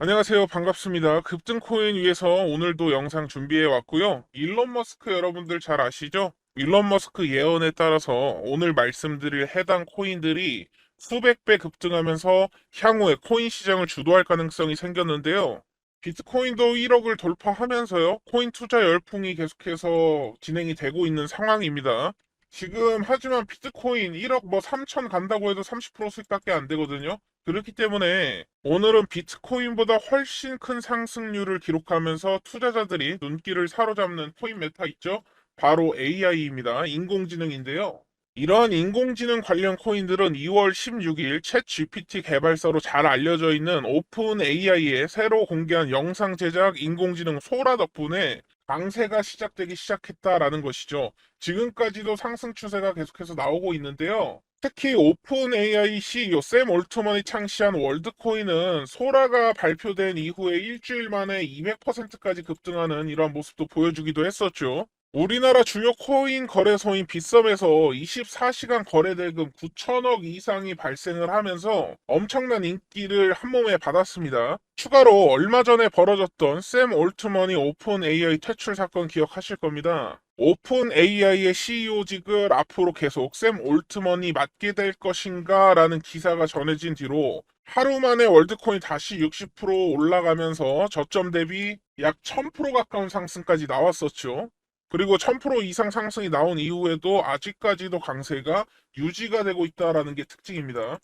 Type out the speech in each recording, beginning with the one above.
안녕하세요. 반갑습니다. 급등코인 위해서 오늘도 영상 준비해 왔고요. 일론 머스크 여러분들 잘 아시죠? 일론 머스크 예언에 따라서 오늘 말씀드릴 해당 코인들이 수백 배 급등하면서 향후에 코인 시장을 주도할 가능성이 생겼는데요. 비트코인도 1억을 돌파하면서요. 코인 투자 열풍이 계속해서 진행이 되고 있는 상황입니다. 지금 하지만 비트코인 1억 3천 간다고 해도 30% 수익밖에 안 되거든요. 그렇기 때문에 오늘은 비트코인보다 훨씬 큰 상승률을 기록하면서 투자자들이 눈길을 사로잡는 코인 메타 있죠? 바로 AI입니다. 인공지능인데요. 이러한 인공지능 관련 코인들은 2월 16일 챗 GPT 개발사로 잘 알려져 있는 오픈 AI의 새로 공개한 영상 제작 인공지능 소라 덕분에 강세가 시작되기 시작했다라는 것이죠. 지금까지도 상승 추세가 계속해서 나오고 있는데요. 특히 오픈 AI CEO 샘 올트먼이 창시한 월드코인은 소라가 발표된 이후에 일주일 만에 200%까지 급등하는 이러한 모습도 보여주기도 했었죠. 우리나라 주요 코인 거래소인 빗썸에서 24시간 거래 대금 9천억 이상이 발생을 하면서 엄청난 인기를 한몸에 받았습니다. 추가로 얼마 전에 벌어졌던 샘 올트먼이 오픈 AI 퇴출 사건 기억하실 겁니다. 오픈 AI의 CEO직을 앞으로 계속 샘 올트먼이 맡게 될 것인가 라는 기사가 전해진 뒤로 하루 만에 월드코인 다시 60% 올라가면서 저점 대비 약 1000% 가까운 상승까지 나왔었죠. 그리고 1000% 이상 상승이 나온 이후에도 아직까지도 강세가 유지가 되고 있다라는 게 특징입니다.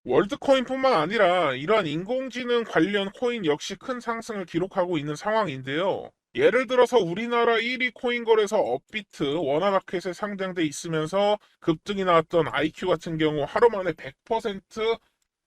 월드코인뿐만 아니라 이러한 인공지능 관련 코인 역시 큰 상승을 기록하고 있는 상황인데요. 예를 들어서 우리나라 1위 코인 거래소 업비트 워낙마켓에 상장돼 있으면서 급등이 나왔던 IQ 같은 경우 하루 만에 100%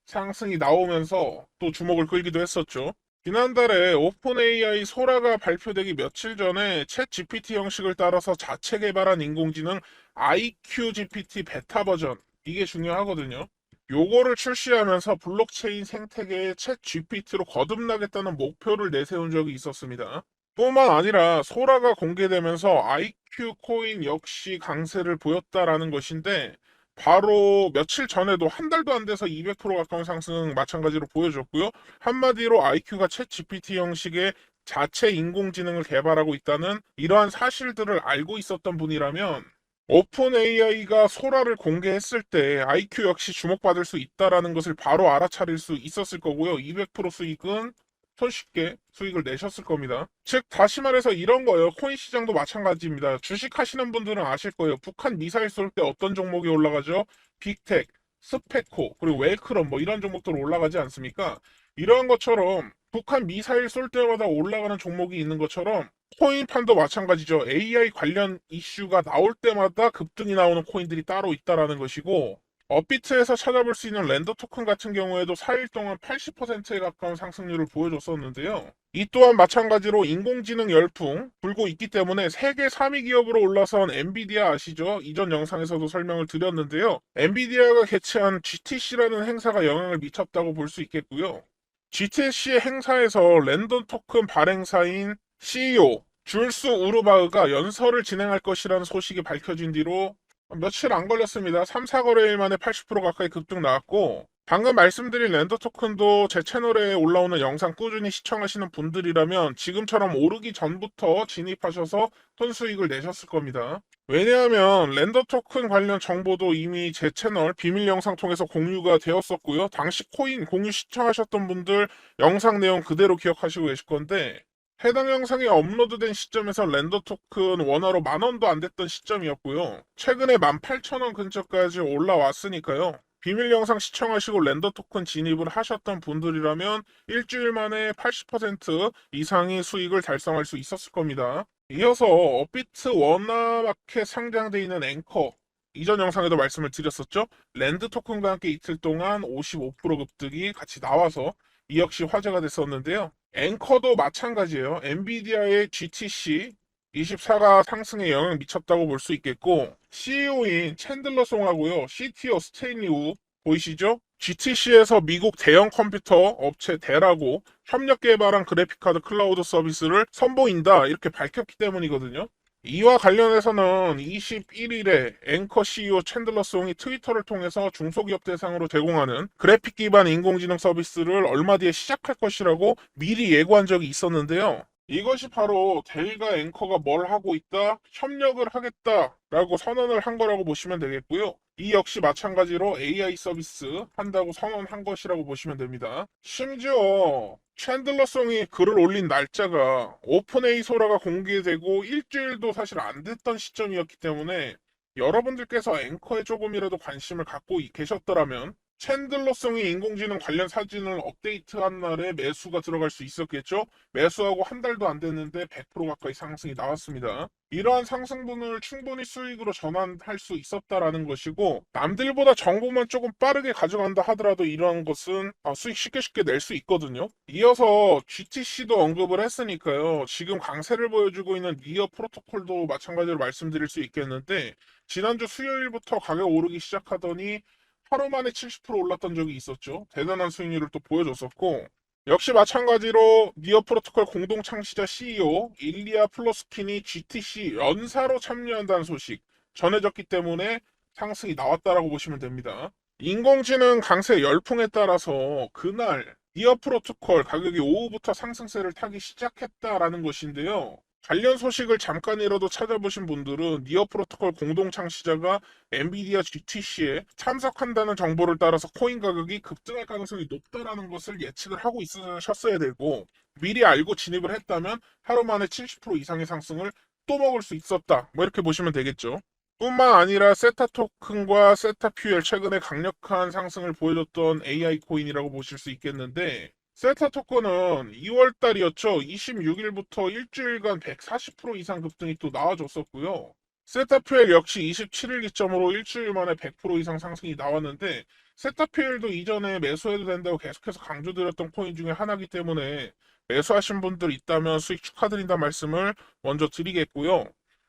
상승이 나오면서 또 주목을 끌기도 했었죠. 지난달에 오픈 AI 소라가 발표되기 며칠 전에 챗 GPT 형식을 따라서 자체 개발한 인공지능 IQ GPT 베타 버전, 이게 중요하거든요. 요거를 출시하면서 블록체인 생태계의 챗 GPT로 거듭나겠다는 목표를 내세운 적이 있었습니다. 뿐만 아니라 소라가 공개되면서 IQ 코인 역시 강세를 보였다라는 것인데, 바로 며칠 전에도 한 달도 안 돼서 200% 가까운 상승 마찬가지로 보여줬고요. 한마디로 IQ가 챗 GPT 형식의 자체 인공지능을 개발하고 있다는 이러한 사실들을 알고 있었던 분이라면 오픈 AI가 소라를 공개했을 때 IQ 역시 주목받을 수 있다라는 것을 바로 알아차릴 수 있었을 거고요. 200% 수익은 손쉽게 수익을 내셨을 겁니다. 즉 다시 말해서 이런 거예요. 코인 시장도 마찬가지입니다. 주식 하시는 분들은 아실 거예요. 북한 미사일 쏠 때 어떤 종목이 올라가죠? 빅텍, 스페코, 그리고 웰크럼 이런 종목들 올라가지 않습니까? 이러한 것처럼 북한 미사일 쏠 때마다 올라가는 종목이 있는 것처럼 코인판도 마찬가지죠. AI 관련 이슈가 나올 때마다 급등이 나오는 코인들이 따로 있다라는 것이고, 업비트에서 찾아볼 수 있는 랜더 토큰 같은 경우에도 4일 동안 80%에 가까운 상승률을 보여줬었는데요. 이 또한 마찬가지로 인공지능 열풍 불고 있기 때문에 세계 3위 기업으로 올라선 엔비디아 아시죠? 이전 영상에서도 설명을 드렸는데요. 엔비디아가 개최한 GTC라는 행사가 영향을 미쳤다고 볼 수 있겠고요. GTC 행사에서 랜덤 토큰 발행사인 CEO 줄스 우르바흐가 연설을 진행할 것이라는 소식이 밝혀진 뒤로 며칠 안 걸렸습니다. 3, 4거래일 만에 80% 가까이 급등 나왔고, 방금 말씀드린 랜더 토큰도 제 채널에 올라오는 영상 꾸준히 시청하시는 분들이라면 지금처럼 오르기 전부터 진입하셔서 손수익을 내셨을 겁니다. 왜냐하면 랜더 토큰 관련 정보도 이미 제 채널 비밀 영상 통해서 공유가 되었었고요. 당시 코인 공유 시청하셨던 분들 영상 내용 그대로 기억하시고 계실 건데, 해당 영상이 업로드된 시점에서 랜더 토큰 원화로 10,000원도 안 됐던 시점이었고요. 최근에 18,000원 근처까지 올라왔으니까요. 비밀 영상 시청하시고 랜더 토큰 진입을 하셨던 분들이라면 일주일 만에 80% 이상의 수익을 달성할 수 있었을 겁니다. 이어서 업비트 원화마켓 상장돼 있는 앵커, 이전 영상에도 말씀을 드렸었죠. 랜드 토큰과 함께 이틀 동안 55% 급등이 같이 나와서 이 역시 화제가 됐었는데요. 앵커도 마찬가지예요. 엔비디아의 GTC 24가 상승에 영향을 미쳤다고 볼 수 있겠고, CEO인 챈들러 송하고요, CTO 스테인리 우 보이시죠? GTC에서 미국 대형 컴퓨터 업체 대라고 협력 개발한 그래픽카드 클라우드 서비스를 선보인다 이렇게 밝혔기 때문이거든요. 이와 관련해서는 21일에 앵커 CEO 챈들러 송이 트위터를 통해서 중소기업 대상으로 제공하는 그래픽 기반 인공지능 서비스를 얼마 뒤에 시작할 것이라고 미리 예고한 적이 있었는데요. 이것이 바로 델과 앵커가 뭘 하고 있다, 협력을 하겠다라고 선언을 한 거라고 보시면 되겠고요. 이 역시 마찬가지로 AI 서비스 한다고 선언한 것이라고 보시면 됩니다. 심지어 챈들러송이 글을 올린 날짜가 오픈AI 소라가 공개되고 일주일도 사실 안 됐던 시점이었기 때문에 여러분들께서 앵커에 조금이라도 관심을 갖고 계셨더라면 챈들러송이 인공지능 관련 사진을 업데이트한 날에 매수가 들어갈 수 있었겠죠? 매수하고 한 달도 안 됐는데 100% 가까이 상승이 나왔습니다. 이러한 상승분을 충분히 수익으로 전환할 수 있었다라는 것이고, 남들보다 정보만 조금 빠르게 가져간다 하더라도 이러한 것은 수익 쉽게 낼 수 있거든요. 이어서 GTC도 언급을 했으니까요. 지금 강세를 보여주고 있는 니어 프로토콜도 마찬가지로 말씀드릴 수 있겠는데, 지난주 수요일부터 가격 오르기 시작하더니 하루 만에 70% 올랐던 적이 있었죠. 대단한 수익률을 또 보여줬었고, 역시 마찬가지로 니어 프로토콜 공동 창시자 CEO 일리아 플로스킨이 GTC 연사로 참여한다는 소식 전해졌기 때문에 상승이 나왔다라고 보시면 됩니다. 인공지능 강세 열풍에 따라서 그날 니어 프로토콜 가격이 오후부터 상승세를 타기 시작했다라는 것인데요. 관련 소식을 잠깐이라도 찾아보신 분들은 니어 프로토콜 공동 창시자가 엔비디아 GTC에 참석한다는 정보를 따라서 코인 가격이 급등할 가능성이 높다라는 것을 예측을 하고 있으셨어야 되고, 미리 알고 진입을 했다면 하루 만에 70% 이상의 상승을 또 먹을 수 있었다, 뭐 이렇게 보시면 되겠죠. 뿐만 아니라 세타 토큰과 세타 퓨엘, 최근에 강력한 상승을 보여줬던 AI 코인이라고 보실 수 있겠는데, 세타 토큰은 2월 달이었죠. 26일부터 일주일간 140% 이상 급등이 또 나와줬었고요. 세타퓨엘 역시 27일 기점으로 일주일 만에 100% 이상 상승이 나왔는데, 세타퓨엘도 이전에 매수해도 된다고 계속해서 강조드렸던 코인 중에 하나이기 때문에 매수하신 분들 있다면 수익 축하드린다 말씀을 먼저 드리겠고요.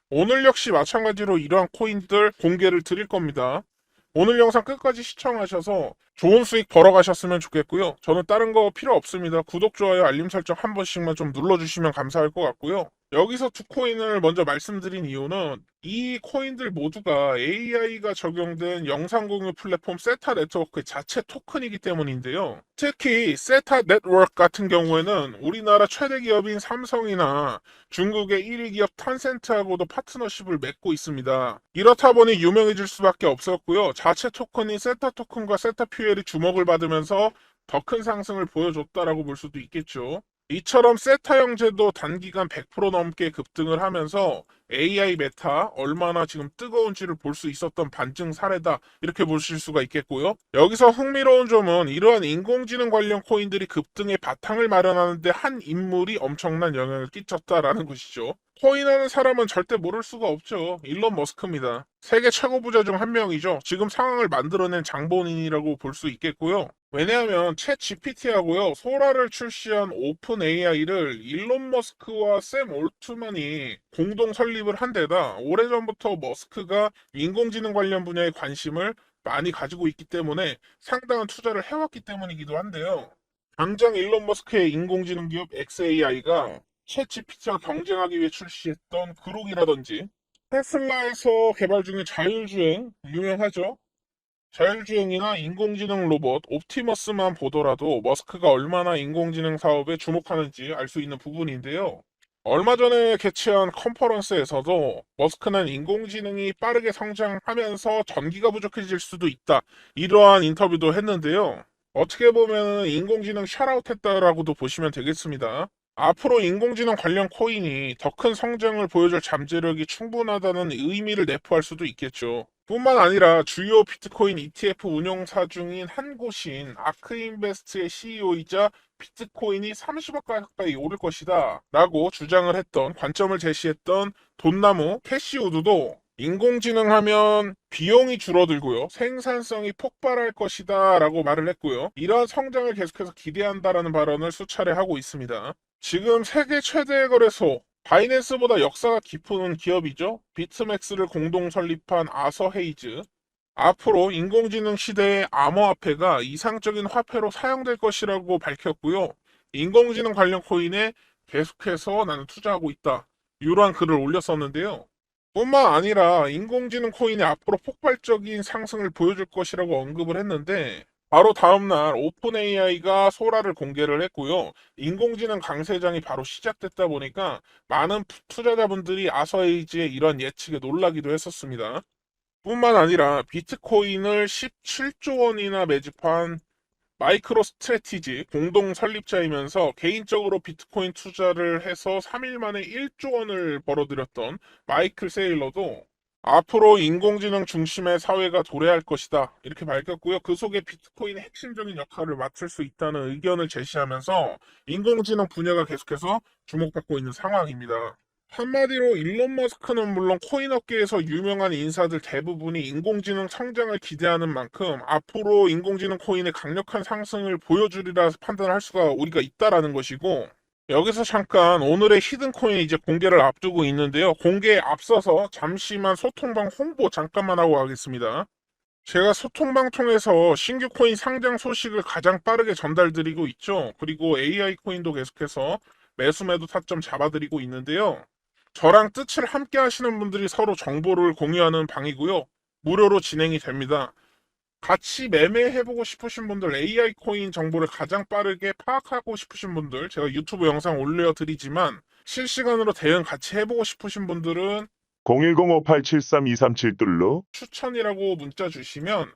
오늘 역시 마찬가지로 이러한 코인들 공개를 드릴 겁니다. 오늘 영상 끝까지 시청하셔서 좋은 수익 벌어가셨으면 좋겠고요. 저는 다른 거 필요 없습니다. 구독, 좋아요, 알림 설정 한 번씩만 좀 눌러주시면 감사할 것 같고요. 여기서 두 코인을 먼저 말씀드린 이유는 이 코인들 모두가 AI가 적용된 영상 공유 플랫폼 세타 네트워크의 자체 토큰이기 때문인데요. 특히 세타 네트워크 같은 경우에는 우리나라 최대 기업인 삼성이나 중국의 1위 기업 탄센트하고도 파트너십을 맺고 있습니다. 이렇다 보니 유명해질 수밖에 없었고요. 자체 토큰인 세타 토큰과 세타 퓨엘이 주목을 받으면서 더 큰 상승을 보여줬다라고 볼 수도 있겠죠. 이처럼 세타 형제도 단기간 100% 넘게 급등을 하면서 AI 메타 얼마나 지금 뜨거운지를 볼 수 있었던 반증 사례다, 이렇게 보실 수가 있겠고요. 여기서 흥미로운 점은 이러한 인공지능 관련 코인들이 급등의 바탕을 마련하는데 한 인물이 엄청난 영향을 끼쳤다라는 것이죠. 코인하는 사람은 절대 모를 수가 없죠. 일론 머스크입니다. 세계 최고 부자 중 한 명이죠. 지금 상황을 만들어낸 장본인이라고 볼 수 있겠고요. 왜냐하면 챗 GPT하고요, 소라를 출시한 오픈 AI를 일론 머스크와 샘 올트만이 공동 설립을 한 데다 오래전부터 머스크가 인공지능 관련 분야에 관심을 많이 가지고 있기 때문에 상당한 투자를 해왔기 때문이기도 한데요. 당장 일론 머스크의 인공지능 기업 XAI가 챗 GPT와 경쟁하기 위해 출시했던 그록이라든지, 테슬라에서 개발 중인 자율주행 유명하죠. 자율주행이나 인공지능 로봇 옵티머스만 보더라도 머스크가 얼마나 인공지능 사업에 주목하는지 알 수 있는 부분인데요. 얼마 전에 개최한 컨퍼런스에서도 머스크는 인공지능이 빠르게 성장하면서 전기가 부족해질 수도 있다, 이러한 인터뷰도 했는데요. 어떻게 보면 인공지능 샤라웃했다라고도 보시면 되겠습니다. 앞으로 인공지능 관련 코인이 더 큰 성장을 보여줄 잠재력이 충분하다는 의미를 내포할 수도 있겠죠. 뿐만 아니라 주요 비트코인 ETF 운용사 중인 한 곳인 아크인베스트의 CEO이자 비트코인이 30억 가까이 오를 것이다 라고 주장을 했던, 관점을 제시했던 돈나무 캐시우드도 인공지능 하면 비용이 줄어들고요, 생산성이 폭발할 것이다 라고 말을 했고요. 이러한 성장을 계속해서 기대한다라는 발언을 수차례 하고 있습니다. 지금 세계 최대 거래소 바이낸스보다 역사가 깊은 기업이죠. 비트맥스를 공동 설립한 아서 헤이즈. 앞으로 인공지능 시대의 암호화폐가 이상적인 화폐로 사용될 것이라고 밝혔고요. 인공지능 관련 코인에 계속해서 나는 투자하고 있다, 이러한 글을 올렸었는데요. 뿐만 아니라 인공지능 코인이 앞으로 폭발적인 상승을 보여줄 것이라고 언급을 했는데 바로 다음날 오픈 AI가 소라를 공개를 했고요. 인공지능 강세장이 바로 시작됐다 보니까 많은 투자자분들이 아서에이지의 이런 예측에 놀라기도 했었습니다. 뿐만 아니라 비트코인을 17조 원이나 매집한 마이크로 스트래티지 공동 설립자이면서 개인적으로 비트코인 투자를 해서 3일 만에 1조 원을 벌어들였던 마이클 세일러도 앞으로 인공지능 중심의 사회가 도래할 것이다. 이렇게 밝혔고요. 그 속에 비트코인의 핵심적인 역할을 맡을 수 있다는 의견을 제시하면서 인공지능 분야가 계속해서 주목받고 있는 상황입니다. 한마디로 일론 머스크는 물론 코인 업계에서 유명한 인사들 대부분이 인공지능 성장을 기대하는 만큼 앞으로 인공지능 코인의 강력한 상승을 보여주리라 판단할 수가 우리가 있다라는 것이고, 여기서 잠깐 오늘의 히든 코인 이제 공개를 앞두고 있는데요. 공개에 앞서서 잠시만 소통방 홍보 잠깐만 하고 가겠습니다. 제가 소통방 통해서 신규 코인 상장 소식을 가장 빠르게 전달드리고 있죠. 그리고 AI 코인도 계속해서 매수 매도 타점 잡아드리고 있는데요. 저랑 뜻을 함께 하시는 분들이 서로 정보를 공유하는 방이고요. 무료로 진행이 됩니다. 같이 매매해보고 싶으신 분들, AI 코인 정보를 가장 빠르게 파악하고 싶으신 분들, 제가 유튜브 영상 올려드리지만 실시간으로 대응 같이 해보고 싶으신 분들은 010-5873-237로 추천이라고 문자 주시면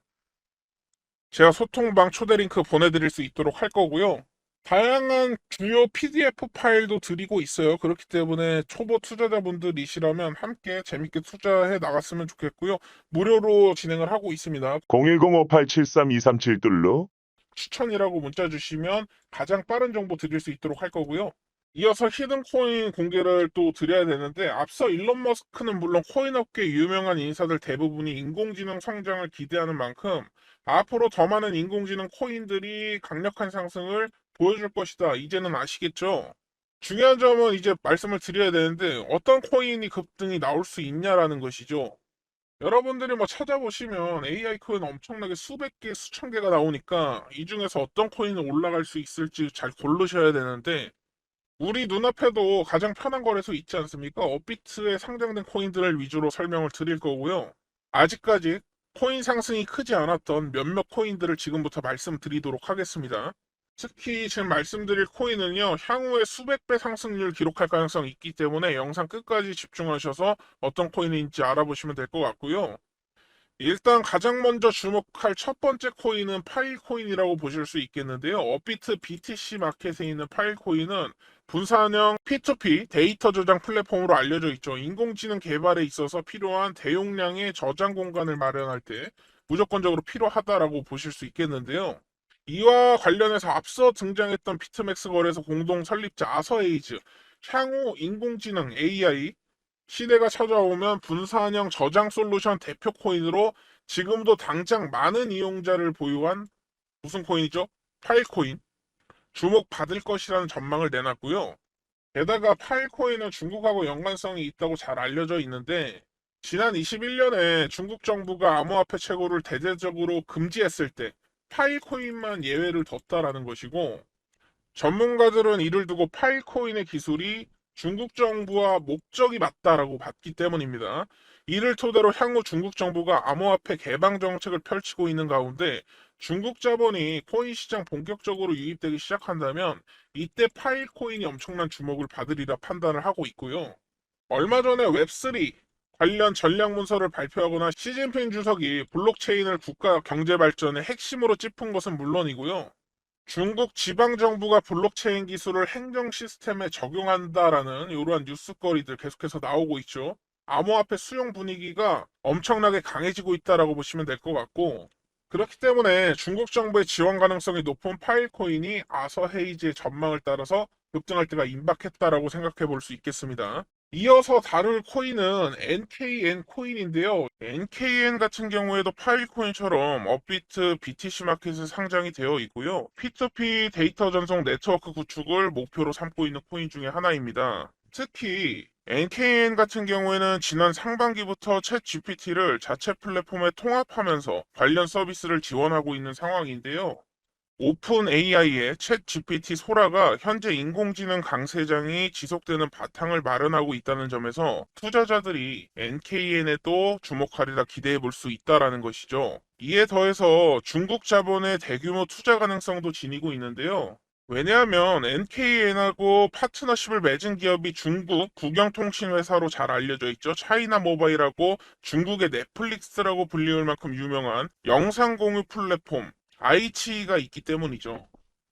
제가 소통방 초대 링크 보내드릴 수 있도록 할 거고요. 다양한 주요 PDF 파일도 드리고 있어요. 그렇기 때문에 초보 투자자분들이시라면 함께 재밌게 투자해 나갔으면 좋겠고요. 무료로 진행을 하고 있습니다. 010-5873-237로 추천이라고 문자 주시면 가장 빠른 정보 드릴 수 있도록 할 거고요. 이어서 히든코인 공개를 또 드려야 되는데 앞서 일론 머스크는 물론 코인 업계 유명한 인사들 대부분이 인공지능 성장을 기대하는 만큼 앞으로 더 많은 인공지능 코인들이 강력한 상승을 보여줄 것이다. 이제는 아시겠죠? 중요한 점은 이제 말씀을 드려야 되는데 어떤 코인이 급등이 나올 수 있냐라는 것이죠. 여러분들이 뭐 찾아보시면 AI 코인 엄청나게 수백 개, 수천 개가 나오니까 이 중에서 어떤 코인이 올라갈 수 있을지 잘 고르셔야 되는데 우리 눈앞에도 가장 편한 거래소 있지 않습니까? 업비트에 상장된 코인들을 위주로 설명을 드릴 거고요. 아직까지 코인 상승이 크지 않았던 몇몇 코인들을 지금부터 말씀드리도록 하겠습니다. 특히 지금 말씀드릴 코인은요, 향후에 수백 배 상승률 기록할 가능성이 있기 때문에 영상 끝까지 집중하셔서 어떤 코인인지 알아보시면 될 것 같고요. 일단 가장 먼저 주목할 첫 번째 코인은 파일코인이라고 보실 수 있겠는데요. 업비트 BTC 마켓에 있는 파일코인은 분산형 P2P 데이터 저장 플랫폼으로 알려져 있죠. 인공지능 개발에 있어서 필요한 대용량의 저장 공간을 마련할 때 무조건적으로 필요하다라고 보실 수 있겠는데요. 이와 관련해서 앞서 등장했던 비트맥스 거래소 공동 설립자 아서에이즈, 향후 인공지능 AI 시대가 찾아오면 분산형 저장 솔루션 대표 코인으로 지금도 당장 많은 이용자를 보유한 무슨 코인이죠? 파일코인. 주목받을 것이라는 전망을 내놨고요. 게다가 파일코인은 중국하고 연관성이 있다고 잘 알려져 있는데 지난 21년에 중국 정부가 암호화폐 채굴을 대대적으로 금지했을 때 파일코인만 예외를 뒀다라는 것이고 전문가들은 이를 두고 파일코인의 기술이 중국 정부와 목적이 맞다라고 봤기 때문입니다. 이를 토대로 향후 중국 정부가 암호화폐 개방 정책을 펼치고 있는 가운데 중국 자본이 코인 시장 본격적으로 유입되기 시작한다면 이때 파일코인이 엄청난 주목을 받으리라 판단을 하고 있고요. 얼마 전에 웹3 관련 전략 문서를 발표하거나 시진핑 주석이 블록체인을 국가 경제 발전의 핵심으로 짚은 것은 물론이고요. 중국 지방정부가 블록체인 기술을 행정 시스템에 적용한다라는 이러한 뉴스거리들 계속해서 나오고 있죠. 암호화폐 수용 분위기가 엄청나게 강해지고 있다라고 보시면 될 것 같고, 그렇기 때문에 중국 정부의 지원 가능성이 높은 파일코인이 아서 헤이즈의 전망을 따라서 급등할 때가 임박했다라고 생각해 볼 수 있겠습니다. 이어서 다룰 코인은 NKN 코인인데요. NKN 같은 경우에도 파일코인처럼 업비트 BTC 마켓에 상장이 되어 있고요. P2P 데이터 전송 네트워크 구축을 목표로 삼고 있는 코인 중에 하나입니다. 특히 NKN 같은 경우에는 지난 상반기부터 챗 GPT를 자체 플랫폼에 통합하면서 관련 서비스를 지원하고 있는 상황인데요. 오픈 AI의 챗 GPT 소라가 현재 인공지능 강세장이 지속되는 바탕을 마련하고 있다는 점에서 투자자들이 NKN에도 주목하리라 기대해 볼 수 있다라는 것이죠. 이에 더해서 중국 자본의 대규모 투자 가능성도 지니고 있는데요. 왜냐하면 NKN하고 파트너십을 맺은 기업이 중국 국영통신회사로 잘 알려져 있죠. 차이나 모바일하고 중국의 넷플릭스라고 불리울 만큼 유명한 영상 공유 플랫폼 아이치가 있기 때문이죠.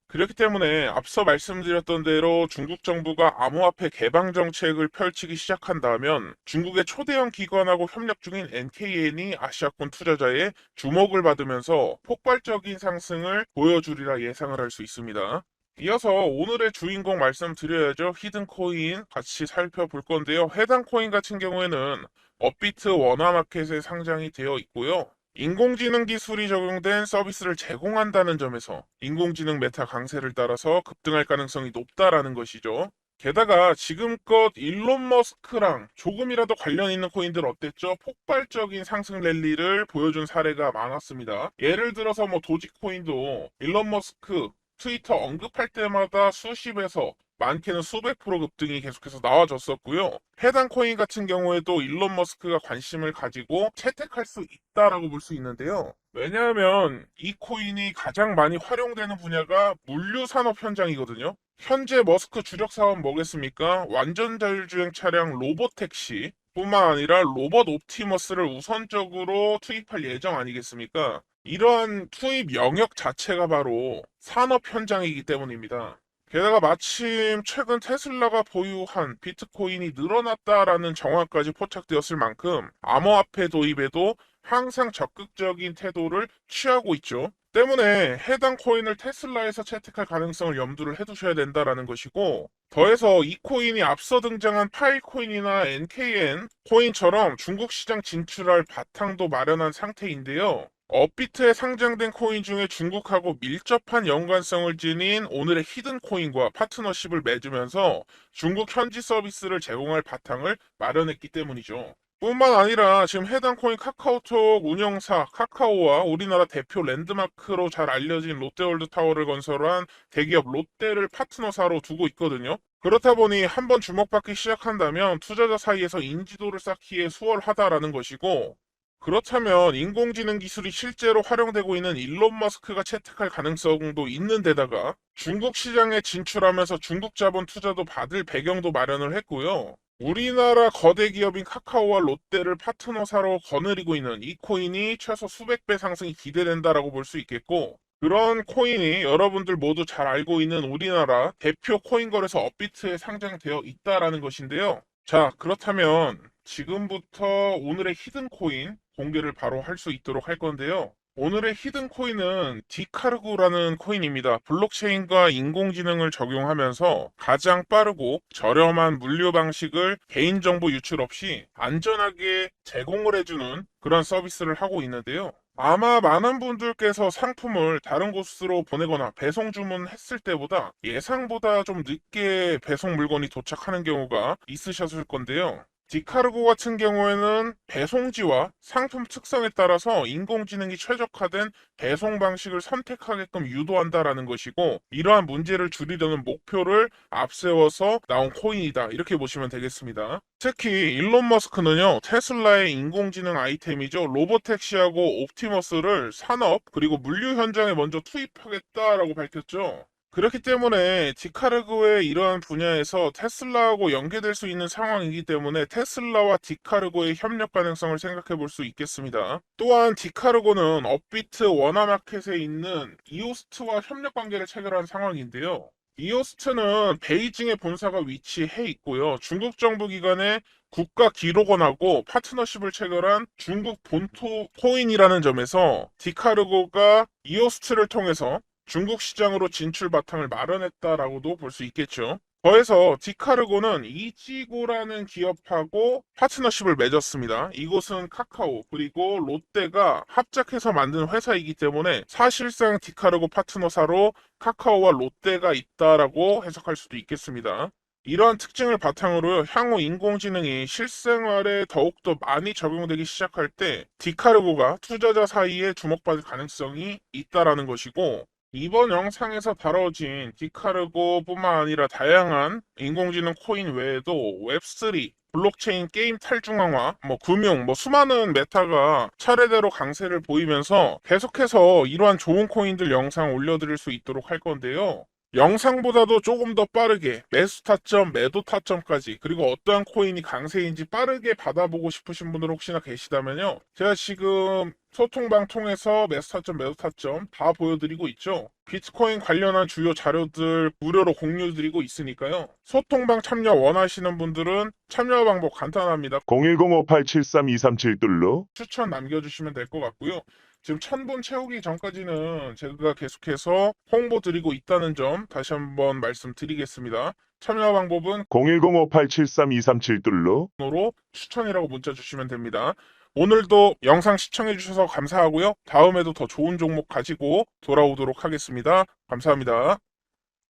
그렇기 때문에 앞서 말씀드렸던 대로 중국 정부가 암호화폐 개방 정책을 펼치기 시작한다면 중국의 초대형 기관하고 협력 중인 NKN이 아시아권 투자자의 주목을 받으면서 폭발적인 상승을 보여주리라 예상을 할 수 있습니다. 이어서 오늘의 주인공 말씀드려야죠. 히든 코인 같이 살펴볼 건데요. 해당 코인 같은 경우에는 업비트 원화마켓에 상장이 되어 있고요. 인공지능 기술이 적용된 서비스를 제공한다는 점에서 인공지능 메타 강세를 따라서 급등할 가능성이 높다라는 것이죠. 게다가 지금껏 일론 머스크랑 조금이라도 관련 있는 코인들 어땠죠? 폭발적인 상승 랠리를 보여준 사례가 많았습니다. 예를 들어서 도지코인도 일론 머스크 트위터 언급할 때마다 수십에서 많게는 수백 프로 급등이 계속해서 나와줬었고요. 해당 코인 같은 경우에도 일론 머스크가 관심을 가지고 채택할 수 있다라고 볼 수 있는데요. 왜냐하면 이 코인이 가장 많이 활용되는 분야가 물류 산업 현장이거든요. 현재 머스크 주력 사업 뭐겠습니까? 완전 자율주행 차량 로보택시 뿐만 아니라 로봇 옵티머스를 우선적으로 투입할 예정 아니겠습니까? 이러한 투입 영역 자체가 바로 산업 현장이기 때문입니다. 게다가 마침 최근 테슬라가 보유한 비트코인이 늘어났다라는 정황까지 포착되었을 만큼 암호화폐 도입에도 항상 적극적인 태도를 취하고 있죠. 때문에 해당 코인을 테슬라에서 채택할 가능성을 염두를 해두셔야 된다라는 것이고, 더해서 이 코인이 앞서 등장한 파이코인이나 NKN 코인처럼 중국 시장 진출할 바탕도 마련한 상태인데요. 업비트에 상장된 코인 중에 중국하고 밀접한 연관성을 지닌 오늘의 히든 코인과 파트너십을 맺으면서 중국 현지 서비스를 제공할 바탕을 마련했기 때문이죠. 뿐만 아니라 지금 해당 코인 카카오톡 운영사 카카오와 우리나라 대표 랜드마크로 잘 알려진 롯데월드타워를 건설한 대기업 롯데를 파트너사로 두고 있거든요. 그렇다 보니 한번 주목받기 시작한다면 투자자 사이에서 인지도를 쌓기에 수월하다라는 것이고, 그렇다면 인공지능 기술이 실제로 활용되고 있는 일론 머스크가 채택할 가능성도 있는 데다가 중국 시장에 진출하면서 중국 자본 투자도 받을 배경도 마련을 했고요. 우리나라 거대 기업인 카카오와 롯데를 파트너사로 거느리고 있는 이 코인이 최소 수백 배 상승이 기대된다라고 볼 수 있겠고, 그런 코인이 여러분들 모두 잘 알고 있는 우리나라 대표 코인 거래소 업비트에 상장되어 있다라는 것인데요. 자, 그렇다면 지금부터 오늘의 히든 코인 공개를 바로 할 수 있도록 할 건데요. 오늘의 히든 코인은 디카르고라는 코인입니다. 블록체인과 인공지능을 적용하면서 가장 빠르고 저렴한 물류 방식을 개인정보 유출 없이 안전하게 제공을 해주는 그런 서비스를 하고 있는데요. 아마 많은 분들께서 상품을 다른 곳으로 보내거나 배송 주문했을 때보다 예상보다 좀 늦게 배송 물건이 도착하는 경우가 있으셨을 건데요. 디카르고 같은 경우에는 배송지와 상품 특성에 따라서 인공지능이 최적화된 배송 방식을 선택하게끔 유도한다라는 것이고, 이러한 문제를 줄이려는 목표를 앞세워서 나온 코인이다, 이렇게 보시면 되겠습니다. 특히 일론 머스크는요, 테슬라의 인공지능 아이템이죠, 로보택시하고 옵티머스를 산업 그리고 물류 현장에 먼저 투입하겠다라고 밝혔죠. 그렇기 때문에 디카르고의 이러한 분야에서 테슬라하고 연계될 수 있는 상황이기 때문에 테슬라와 디카르고의 협력 가능성을 생각해 볼 수 있겠습니다. 또한 디카르고는 업비트 원화마켓에 있는 이오스트와 협력 관계를 체결한 상황인데요. 이오스트는 베이징에 본사가 위치해 있고요. 중국 정부 기관의 국가기록원하고 파트너십을 체결한 중국 본토 코인이라는 점에서 디카르고가 이오스트를 통해서 중국 시장으로 진출 바탕을 마련했다라고도 볼 수 있겠죠. 더해서 디카르고는 이지고라는 기업하고 파트너십을 맺었습니다. 이곳은 카카오 그리고 롯데가 합작해서 만든 회사이기 때문에 사실상 디카르고 파트너사로 카카오와 롯데가 있다라고 해석할 수도 있겠습니다. 이러한 특징을 바탕으로 향후 인공지능이 실생활에 더욱더 많이 적용되기 시작할 때 디카르고가 투자자 사이에 주목받을 가능성이 있다라는 것이고, 이번 영상에서 다뤄진 디카르고뿐만 아니라 다양한 인공지능 코인 외에도 웹3, 블록체인 게임 탈중앙화, 금융, 수많은 메타가 차례대로 강세를 보이면서 계속해서 이러한 좋은 코인들 영상 올려드릴 수 있도록 할 건데요. 영상보다도 조금 더 빠르게 매수 타점, 매도 타점까지, 그리고 어떠한 코인이 강세인지 빠르게 받아보고 싶으신 분들 혹시나 계시다면요. 제가 지금 소통방 통해서 매수 타점, 매도 타점 다 보여드리고 있죠. 비트코인 관련한 주요 자료들 무료로 공유드리고 있으니까요. 소통방 참여 원하시는 분들은 참여 방법 간단합니다. 010-5873-237 추천 남겨주시면 될 것 같고요. 지금 1000분 채우기 전까지는 제가 계속해서 홍보 드리고 있다는 점 다시 한번 말씀드리겠습니다. 참여 방법은 010-5873-237 으로 추천이라고 문자 주시면 됩니다. 오늘도 영상 시청해 주셔서 감사하고요. 다음에도 더 좋은 종목 가지고 돌아오도록 하겠습니다. 감사합니다.